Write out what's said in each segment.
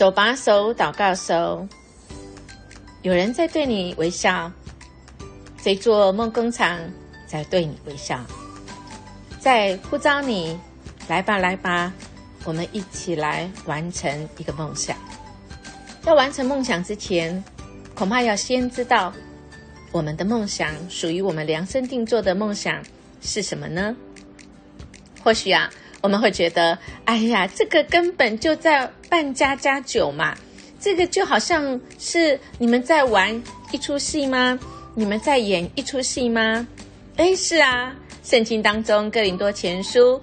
手把手祷告手，有人在对你微笑，这座梦工厂在对你微笑，在呼召你，来吧来吧，我们一起来完成一个梦想。要完成梦想之前，恐怕要先知道我们的梦想，属于我们量身定做的梦想是什么呢？或许我们会觉得，哎呀，这个根本就在扮家家酒嘛，这个就好像是你们在玩一出戏吗？你们在演一出戏吗？是啊，圣经当中哥林多前书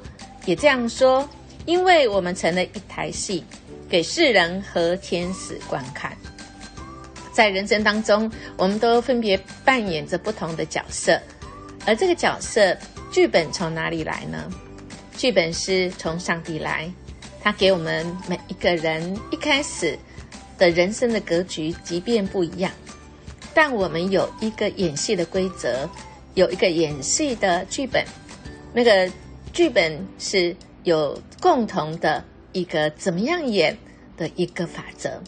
也这样说，因为我们成了一台戏，给世人和天使观看。在人生当中，我们都分别扮演着不同的角色，而这个角色剧本从哪里来呢？剧本是从上帝来，他给我们每一个人一开始的人生的格局即便不一样，但我们有一个演戏的规则，有一个演戏的剧本，那个剧本是有共同的一个怎么样演的一个法则，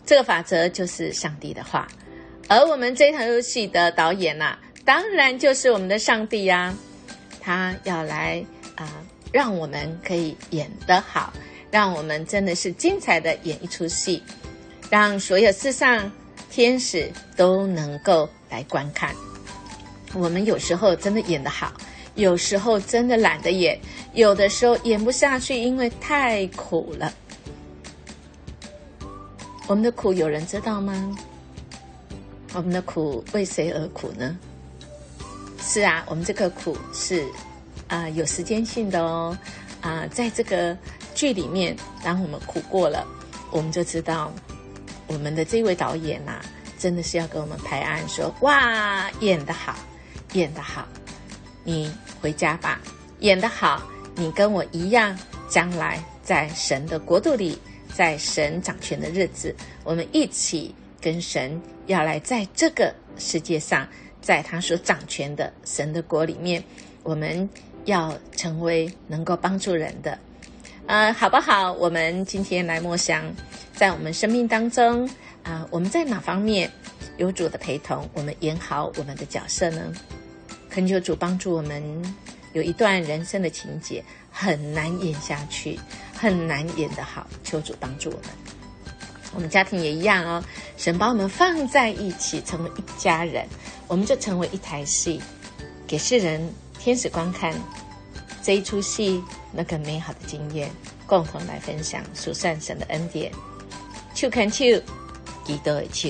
这个法则就是上帝的话。而我们这场戏的导演当然就是我们的上帝他要来让我们可以演得好，让我们真的是精彩的演一出戏，让所有世上天使都能够来观看。我们有时候真的演得好，有时候真的懒得演，有的时候演不下去，因为太苦了。我们的苦有人知道吗？我们的苦为谁而苦呢？是我们这个苦是有时间性的哦。在这个剧里面，当我们苦过了，我们就知道我们的这位导演真的是要跟我们拍案说，哇，演得好，演得好，你回家吧，演得好，你跟我一样，将来在神的国度里，在神掌权的日子，我们一起跟神要来在这个世界上，在他所掌权的神的国里面，我们要成为能够帮助人的。好不好？我们今天来默想，在我们生命当中我们在哪方面有主的陪同，我们演好我们的角色呢？恳求主帮助我们，有一段人生的情节很难演下去，很难演得好，求主帮助我们。我们家庭也一样哦，神把我们放在一起，成为一家人，我们就成为一台戏，给世人天使观看这一出戏，那个美好的经验，共同来分享，数算神的恩典。手牵手，祈祷的手。